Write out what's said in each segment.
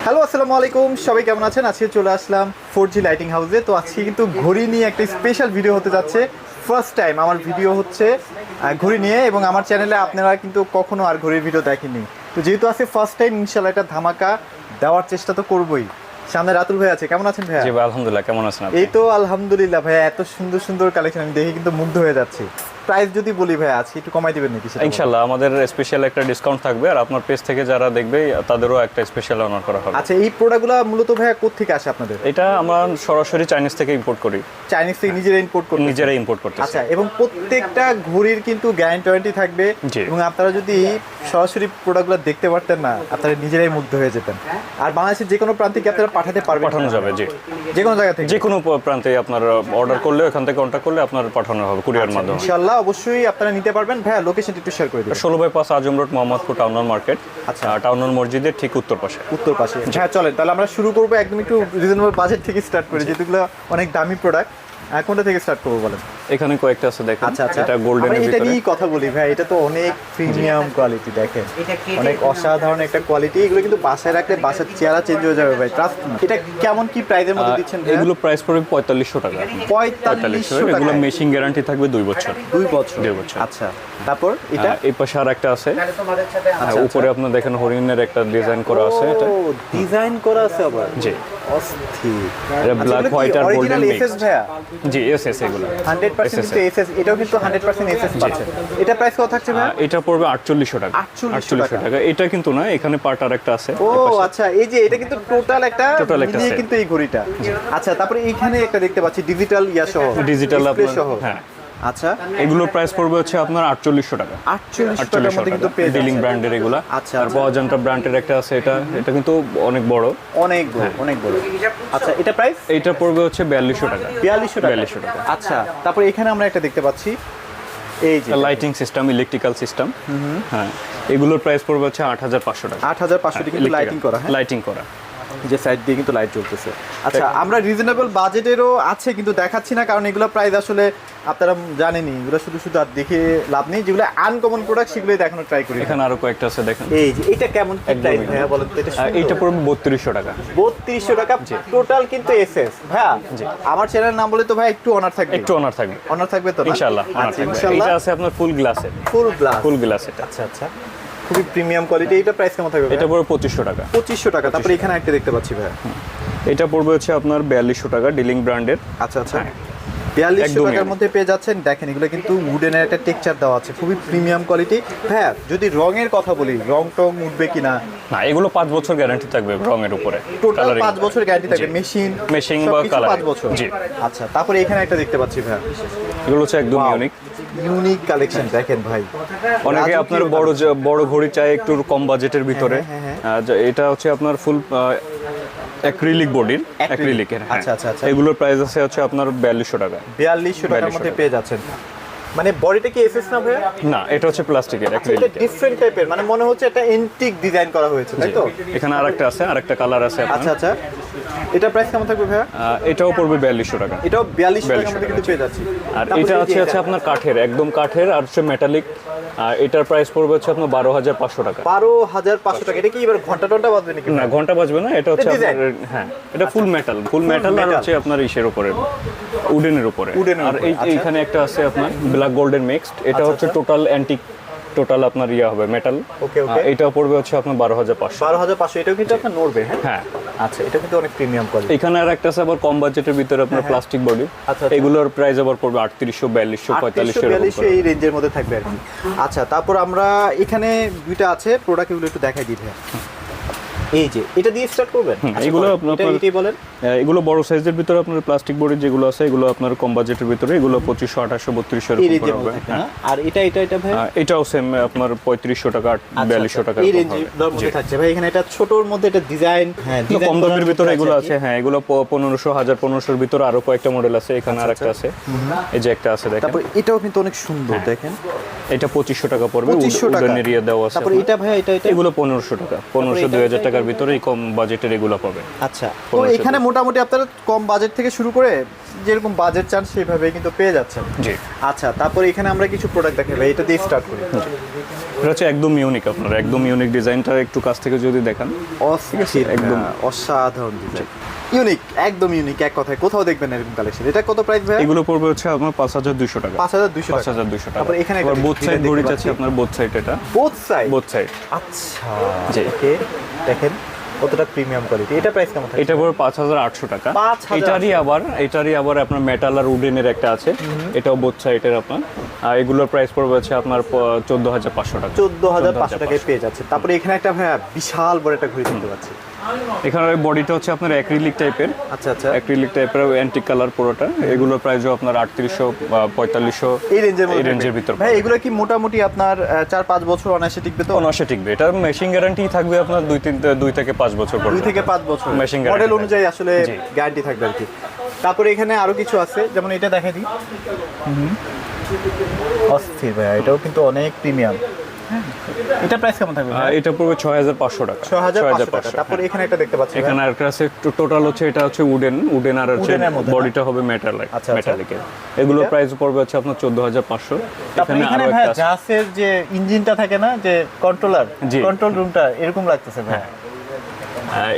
Hello আসসালামু আলাইকুম, সবাই কেমন আছেন? আজকে চলে আসলাম 4G লাইটিং হাউসে। তো আজকে কিন্তু ঘড়ি নিয়ে একটা স্পেশাল ভিডিও হতে যাচ্ছে। ফার্স্ট টাইম আমার ভিডিও হচ্ছে ঘড়ি নিয়ে, এবং আমার চ্যানেলে আপনারা কিন্তু কখনো আর ঘড়ির ভিডিও দেখেননি। তো যেহেতু আছে ফার্স্ট টাইম, ইনশাল্লাহ একটা ধামাকা দেওয়ার চেষ্টা তো করবোই। সামনে রাতুল ভাই আছে, কেমন আছেন ভাইয়া? জি ভাই, আলহামদুলিল্লাহ। কেমন আছেন আপনি? এই তো আলহামদুলিল্লাহ ভাইয়া, এত সুন্দর সুন্দর কালেকশন আমি দেখে কিন্তু মুগ্ধ হয়ে যাচ্ছি। প্রাইস যদি বলি ভাইয়া, আজকে একটু কমাই দিবেন নাকি? ইনশাআল্লাহ আমাদের স্পেশাল একটা ডিসকাউন্ট থাকবে, আর আপনার পেজ থেকে যারা দেখবে তাদেরও একটা স্পেশাল অনার করা হবে। আচ্ছা, এই প্রোডাক্টগুলো মূলত ভাইয়া কোত্থেকে আসে আপনাদের? এটা আমরা সরাসরি চাইনিজ থেকে ইম্পোর্ট করি। চাইনিজ থেকে নিজেরা ইম্পোর্ট করি? নিজেরাই ইম্পোর্ট করতেছি। আচ্ছা, এবং প্রত্যেকটা ঘড়ির কিন্তু গ্যারান্টি ওয়ারেন্টি থাকবে, এবং আপনারা যদি সরাসরি প্রোডাক্টগুলো দেখতে পারতেন না, আপনারা নিজেরাই মুগ্ধ হয়ে যেতেন। আর বাংলাদেশের যে কোনো প্রান্তে কি আপনারা পাঠাতে পারবেন? পাঠানো যাবে, জি। যে কোনো জায়গা থেকে, যে কোনো প্রান্তে আপনার অর্ডার করলে, ওখান থেকে কন্ট্যাক্ট করলে আপনার পাঠানো হবে কুরিয়ার মাধ্যমে। ইনশাআল্লাহ অবশ্যই আপনারা নিতে পারবেন। ভাইয়া লোকেশনটা একটু শেয়ার করে দিন। 16/5 আজম রোড, মোহাম্মদপুর টাউনার মার্কেট। আচ্ছা, টাউনার মসজিদের ঠিক উত্তর পাশে। উত্তর পাশে। হ্যাঁ চলেন তাহলে আমরা শুরু করবো একদম একটু রিজনেবল বাজেট থেকে স্টার্ট করি, যেগুলো অনেক দামি প্রোডাক্ট। কোনটা থেকে স্টার্ট করবো বলেন? এখানে কয়েকটা আছে দেখেন। আচ্ছা আচ্ছা, এটা গোল্ডেনের এটা ভিতরে। নিয়ে কথা বলি ভাই, এটা তো অনেক প্রিমিয়াম কোয়ালিটি, দেখেন অনেক অসাধারণ একটা কোয়ালিটি। এগুলো কিন্তু বাসায় রাখলে বাসার চেহারা চেঞ্জ হয়ে যাবে ভাই, ট্রাস্ট। এটা কেমন কি প্রাইসের মধ্যে দিচ্ছেন? এগুলো প্রাইস পড়বে 4500 টাকা। 4500 টাকা। এগুলো মেশিং গ্যারান্টি থাকবে 2 বছর। 2 বছর। 2 বছর। আচ্ছা, তারপর এটা এই পাশে আরেকটা আছে। উপরে আপনার দেখেন হরিণের একটা ডিজাইন করা আছে। এটা ডিজাইন করা আছে আবার? জি, অস্থির। এটা ব্ল্যাক হোয়াইট আর গোল্ডেন মিক্স। এসএস ভাইয়া? জি, এসএস এগুলো 100% কিন্তু এসএস। এটাও কিন্তু 100% এসএস পাচ্ছেন। এটা প্রাইস কত থাকছে ভাইয়া? এটা পড়বে 4800 টাকা। 4800 টাকা। এটা কিন্তু না, এখানে পার্ট আরেকটা আছে। ও আচ্ছা, এই যে এটা কিন্তু টোটাল একটা মিলিয়ে set। কিন্তু এই ঘড়িটা। আচ্ছা, তারপরে এইখানে একটা দেখতে পাচ্ছি ডিজিটাল সহ, ডিজিটাল display আপনার, সহ। হ্যাঁ। আচ্ছা, এগুলোর প্রাইস পড়বে হচ্ছে আপনার 4800 টাকা। 4800 টাকার মধ্যে কিন্তু পেয়ে ডিলিং যাচ্ছেন। ব্র্যান্ডের এগুলা। আচ্ছা, আর পজান্টা ব্র্যান্ডের একটা আছে। এটা কিন্তু অনেক বড়। অনেক বড়, অনেক বড়। আচ্ছা, এটা প্রাইস? এটা পড়বে হচ্ছে 4200 টাকা। 4200 টাকা। 4200 টাকা। আচ্ছা, তারপরে এখানে আমরা একটা দেখতে পাচ্ছি, এই যে লাইটিং সিস্টেম, ইলেকট্রিক্যাল সিস্টেম। হ্যাঁ, এগুলোর প্রাইস পড়বে হচ্ছে 8500 টাকা। 8500 টাকা কিন্তু লাইটিং করা। হ্যাঁ, লাইটিং করা, যে সাইড দিয়ে কিন্তু লাইট জ্বলতেছে। আচ্ছা, আমরা রিজনেবল বাজেটেরও আছে কিন্তু দেখাচ্ছি না, কারণ এগুলো প্রাইস আসলে আপনারা জানেনই, এগুলো শুধু শুধু আর দেখে লাভ নেই। যেগুলো আনকমন প্রোডাক্ট সেগুলোই দেখানোর ট্রাই করি। এখানে আরো কয়েকটা আছে দেখেন। এই যে এটা কেমন কি প্রাইস ভাইয়া বলেন তো? এটা পড়বে 3200 টাকা। 3200 টাকা টোটাল কিন্তু এসএস। ভাইয়া আমার চ্যানেলের নাম বলে তো ভাই একটু অনার থাকবে? একটু অনার থাকবে। অনার থাকবে তো? ইনশাআল্লাহ অনার থাকবে। এটা আছে আপনার ফুল গ্লাসের। ফুল গ্লাস? ফুল গ্লাস এটা। আচ্ছা আচ্ছা, খুবই প্রিমিয়াম কোয়ালিটি। এটা প্রাইস কেমন থাকবে? এটা পড়বে 2500 টাকা। 2500 টাকা। তারপরে এখানে একটা দেখতে পাচ্ছি ভাইয়া, এটা পড়বে হচ্ছে আপনার 4200 টাকা, ডিলিং ব্র্যান্ডের। আচ্ছা আচ্ছা, 4200 টাকার মধ্যে পেয়ে যাচ্ছেন। দেখেন এগুলো কিন্তু উডেনের একটা টেক্সচার দেওয়া আছে, খুবই প্রিমিয়াম কোয়ালিটি। হ্যাঁ, যদি রঙের কথা বলি, রং টং উঠবে কিনা? না, এগুলো 5 বছর গ্যারান্টি থাকবে রঙের উপরে। টোটাল 5 বছর গ্যারান্টি থাকবে, মেশিন বা কালার 5 বছর। জি। আচ্ছা, তারপরে এখানে একটা দেখতে পাচ্ছি ভাইয়া, এগুলো হচ্ছে একদম ইউনিক কালেকশন। দেখেন ভাই, অনেকে আপনার বড় ঘড়ি চাই একটু কম বাজেটের ভিতরে। এটা হচ্ছে আপনার ফুল অ্যাক্রিলিক বডির, অ্যাক্রিলিকের। আচ্ছা আচ্ছা আচ্ছা, এগুলোর প্রাইস আছে হচ্ছে আপনার 4200 টাকা। 4200 টাকার মধ্যে পেয়ে যাচ্ছেন। মানে বডিটা কি এসএস না ভাইয়া? না, এটা হচ্ছে প্লাস্টিকের, এটা অ্যাক্রিলিক। ডিফারেন্ট টাইপের, মানে মনে হচ্ছে এটা এন্টিক ডিজাইন করা হয়েছে, তাই তো? এখানে আরেকটা আছে, আরেকটা কালার আছে আপনার। আচ্ছা আচ্ছা, এটা প্রাইস কেমন থাকবে ভাইয়া? এটাও পড়বে 4200 টাকা। এটাও 4200 টাকার মধ্যে কিন্তু পেয়ে যাচ্ছি। আর এটা আছে আপনার কাঠের, একদম কাঠের, আর হচ্ছে মেটালিক। আর এটার প্রাইস পড়বে হচ্ছে আপনার 12500 টাকা। 12500 টাকা। এটা কি এবার ঘন্টা টন্টা বাজবে নাকি? না, ঘন্টা বাজবে না। এটা হচ্ছে আপনার, হ্যাঁ, এটা ফুল মেটাল, আর হচ্ছে আপনার ইসের উপরে, উডেনের উপরে। আর এইখানে একটা আছে আপনার ব্ল্যাক গোল্ডেন মিক্সড। এটা হচ্ছে টোটাল অ্যান্টিক, টোটাল আপনার হবে মেটাল। ওকে ওকে, এটাও পড়বে হচ্ছে আপনার 12500। 12500। এটাও কিন্তু আপনার নড়বে? হ্যাঁ। আচ্ছা, এটা কিন্তু অনেক প্রিমিয়াম কোয়ালিটি। এখানে আর একটা আছে আবার কম বাজেটের ভিতরে আপনার প্লাস্টিক বডি। আচ্ছা, এগুলোর প্রাইস আবার পড়বে 3800, 4200, 4500 এই রেঞ্জের মধ্যে থাকবে আর কি। আচ্ছা, তারপর আমরা এখানে দুইটা আছে প্রোডাক্ট, এগুলো একটু দেখাই দিই ভাইয়া। এই যে এটা দিয়ে স্টার্ট করবেন? এগুলো আপনার, এটাই বলেন। এগুলো বড় সাইজের ভিতরে আপনার প্লাস্টিক বডি যেগুলো আছে, এগুলো আপনার কম বাজেটের ভিতরে। এগুলো 2500, 2800, 3200 এই এরকম রেঞ্জের হবে। মধ্যে। আর এটা ভাই? এটাও সেম আপনার 3500 টাকা, 4200 টাকা এই রেঞ্জের মধ্যে থাকছে ভাই। এখানে এটা ছোটর মধ্যে এটা ডিজাইন, হ্যাঁ, কম দামের ভিতরে এগুলো আছে। হ্যাঁ, এগুলো 1500, 1500 এর ভিতরে আরো কয়েকটা মডেল আছে। এখানে আরেকটা আছে, এই যে একটা আছে দেখেন। তারপর এটাও কিন্তু অনেক সুন্দর, দেখেন। এটা 2500 টাকা পড়বে, 2500 টাকা উডেন এরিয়া দেওয়া আছে। তারপর এটা ভাই, এটা এগুলো 1500 টাকা, 1500, 2000 টাকার এটার ভিতরে এই কম বাজেটের এগুলো পাবেন। আচ্ছা, তো এখানে মোটামুটি আপনারা কম বাজেট থেকে শুরু করে যেরকম বাজেট চান সেইভাবে কিন্তু পেয়ে যাচ্ছেন। জি। আচ্ছা, তারপর এখানে আমরা কিছু প্রোডাক্ট দেখাই ভাই, এটা দিয়ে স্টার্ট করি। এটা হচ্ছে একদম ইউনিক, আপনার একদম ইউনিক ডিজাইনটা একটু কাছ থেকে যদি দেখান, একদম অসাধারণ ডিজাইন, ইউনিক, একদম ইউনিক, এক কথায় কোথাও দেখবেন না এরকম কালেকশন। এটা কত প্রাইস ভাই? এগুলো পড়বে হচ্ছে আপনার 5200 টাকা। 5200 টাকা। 5200 টাকা। তারপর এখানে আবার বোথ সাইড ঘড়ি আছে আপনার, বোথ সাইড এটা, বোথ সাইড, বোথ সাইড। আচ্ছা, জি। ওকে, দেখেন কতটা প্রিমিয়াম কোয়ালিটি। এটা প্রাইস কেমন থাকে? এটা পড়বে 5800 টাকা। 5800 এটারই আবার আপনার মেটাল আর উডেনের একটা আছে, এটাও বোথ সাইডের আপনার। আর এগুলোর প্রাইস পড়বে হচ্ছে আপনার 14500 টাকা। 14500 টাকায় পেয়ে যাচ্ছে। তারপরে এখানে একটা ভাইয়া বিশাল বড় একটা ঘড়ি দেখতে পাচ্ছি। এখানে বডিটা হচ্ছে আপনার অ্যাক্রিলিক টাইপের। আচ্ছা আচ্ছা, অ্যাক্রিলিক টাইপের অ্যান্টিক কালার পুরোটা। এগুলোর প্রাইসও আপনার 3800 বা 4500 এই রেঞ্জের ভিতর। ভাই এগুলো কি মোটামুটি আপনার 4-5 বছর অনায়াসে টিকবে তো? অনায়াসে টিকবে। এটা মেশিং গ্যারান্টি থাকবে আপনার 2 থেকে 5 বছর পর্যন্ত। 2 থেকে 5 বছর মেশিং মডেল অনুযায়ী আসলে গ্যারান্টি থাকবে আর কি। তারপরে এখানে আরো কিছু আছে, যেমন এটা দেখাই দিই। অস্থির ভাই, এটাও কিন্তু অনেক প্রিমিয়াম। এটা প্রাইস কেমন থাকবে? এটা পড়বে 6500 টাকা। 6500 টাকা। তারপরে এখানে একটা দেখতে পাচ্ছি, এখানে আরেকটা আছে টোটাল হচ্ছে, এটা হচ্ছে উডেন আর হচ্ছে বডিটা হবে মেটালিকের। এগুলোর প্রাইস পড়বে হচ্ছে আপনার 14500। এখানে আরো একটা জাসের যে ইঞ্জিনটা থাকে না, যে কন্ট্রোল রুমটা এরকম লাগতেছে ভাই।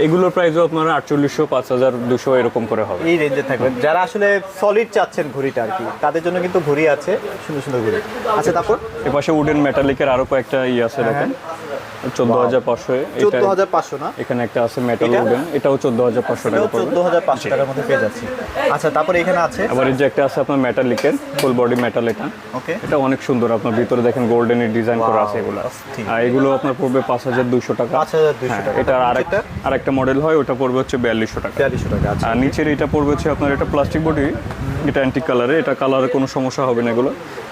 এগুলোর প্রাইসও আপনার 4800 5200 এরকম করে হবে, এই রেঞ্জে থাকবে। যারা আসলে সলিড চাচ্ছেন ঘড়িটা আর কি, তাদের জন্য কিন্তু ঘড়ি আছে, সুন্দর সুন্দর ঘড়ি। আচ্ছা, তারপর এপাশে উডেন মেটালিকের আরো কয়েকটা আছে দেখেন, 14500। 14500 না? এখানে একটা আছে মেটাল উডেন, এটাও 14500 টাকা পড়বে। 14500 টাকার মধ্যে পেয়ে যাচ্ছি। আচ্ছা, তারপর এখানে আছে আবার এই যে একটা আছে আপনার মেটালিকের, ফুল বডি মেটাল। এটা ওকে, এটা অনেক সুন্দর, আপনার ভিতরে দেখেন গোল্ডেনের ডিজাইন করা আছে এগুলো। আর এগুলো আপনার পড়বে 5200 টাকা। 5200 টাকা। এটা আরেকটা মডেল হয়, ওটা পড়বে হচ্ছে 4200 টাকা। 4200 টাকা। আচ্ছা, আর নিচের এটা পড়বে হচ্ছে আপনার, এটা প্লাস্টিক বডি, এটা অ্যান্টিক কালারে, এটা কালারে কোনো সমস্যা হবে না।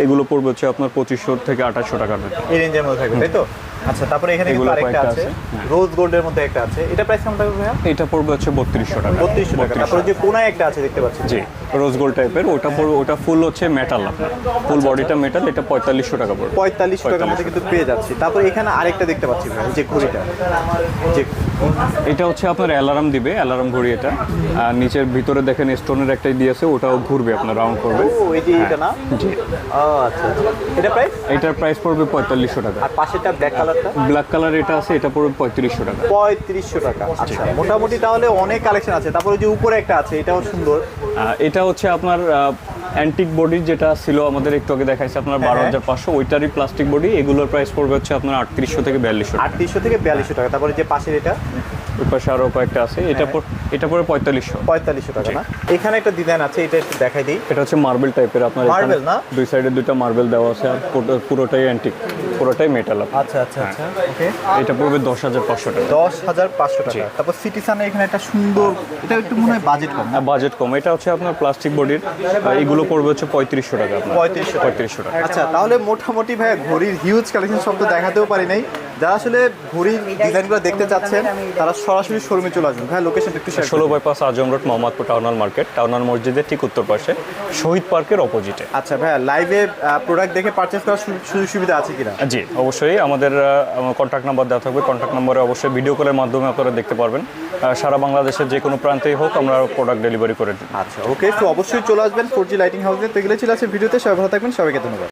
এগুলো পড়বে হচ্ছে আপনার 2500 থেকে 2800 টাকার মধ্যে, এই রেঞ্জের মধ্যে থাকবে, তাই তো? আচ্ছা, তারপরে এখানে কিন্তু আরেকটা আছে, রোজ গোল্ডের মধ্যে একটা আছে। এটা প্রাইস কেমন থাকবে ভাইয়া? এটা পড়বে হচ্ছে 3200 টাকা। 3200 টাকা। তারপরে যে কোনায় একটা আছে দেখতে পাচ্ছি, জি, রোজ গোল্ড টাইপের, ওটা পড়বে, ওটা ফুল হচ্ছে মেটাল আপনার, ফুল বডিটা মেটাল। এটা 4500 টাকা পড়বে। 4500 টাকার মধ্যে কিন্তু পেয়ে যাচ্ছি। তারপর এখানে আরেকটা দেখতে পাচ্ছি ভাই, যে ঘড়িটা, যে এটা হচ্ছে আপনার অ্যালার্ম দিবে, অ্যালার্ম ঘড়ি এটা। আর নিচের ভিতরে দেখেন স্টোনের একটাই দিয়েছে, ওটাও ঘুরবে আপনার, রাউন্ড করবে। ও, এই যে এটা না? জি। আচ্ছা, এটা প্রাইস? এটার প্রাইস পড়বে 4500 টাকা। আর পাশেরটা ব্ল্যাক কালারটা? ব্ল্যাক কালার এটা আছে, এটা পড়বে 3500 টাকা। 3500 টাকা। আচ্ছা, মোটামুটি তাহলে অনেক কালেকশন আছে। তারপরে যে উপরে একটা আছে, এটাও সুন্দর। এটা হচ্ছে আপনার অ্যান্টিক বডি, যেটা ছিল আমাদের একটু আগে দেখাইছে আপনার 12500, ওইটারই প্লাস্টিক বডি। এগুলোর প্রাইস পড়বে হচ্ছে আপনার 3800 থেকে 4200 টাকা। 3800 থেকে 4200 টাকা। তারপরে যে পাশের এটা, ওই পাশে আরো কয়েকটা আছে, এটা পড়বে 4500। 4500 টাকা না? এখানে একটা ডিজাইন আছে, এটা একটু দেখাই দিই। এটা হচ্ছে মার্বেল টাইপের, আপনার মার্বেল না? দুই সাইডে দুইটা মার্বেল দেওয়া আছে, আর পুরোটাই অ্যান্টিক, পুরোটাই মেটাল। আচ্ছা আচ্ছা আচ্ছা, ওকে। এটা পড়বে 10500 টাকা। 10500 টাকা। তারপর সিটি সানে এখানে একটা সুন্দর, এটা একটু মনে হয় বাজেট কম। বাজেট কম। এটা হচ্ছে আপনার প্লাস্টিক বডির, এগুলো পড়বে হচ্ছে 3500 টাকা। 3500 টাকা। আচ্ছা, তাহলে মোটামুটি ভাই ঘড়ির হিউজ কালেকশন সব তো দেখাতেও পারি নাই। যারা আসলে ঘড়ির ডিজাইনগুলো দেখতে চাচ্ছেন, তারা সরাসরি শোরুমে চলে আসবেন। ভাই লোকেশন একটু শেয়ার 16 বাইপাস আজম রোড, মোহাম্মদপুর টাউনাল মার্কেট, টাউনাল মসজিদের ঠিক উত্তর পাশে, শহীদ পার্কের অপোজিটে। আচ্ছা ভাই, লাইভে প্রোডাক্ট দেখে পারচেজ করার সুযোগ সুবিধা আছে কিনা? জি, অবশ্যই। আমাদের কন্ট্যাক্ট নাম্বার দেওয়া থাকবে, কন্ট্যাক্ট নাম্বারে অবশ্যই ভিডিও কলের মাধ্যমে আপনারা দেখতে পারবেন। সারা বাংলাদেশের যে কোনো প্রান্তেই হোক, আমরা প্রোডাক্ট ডেলিভারি করে দিই। আচ্ছা, ওকে। তো অবশ্যই চলে আসবেন 4G লাইটিং হাউসে। তো এগুলো ছিল আছে ভিডিওতে। সবাই ভালো থাকবেন, সবাইকে ধন্যবাদ।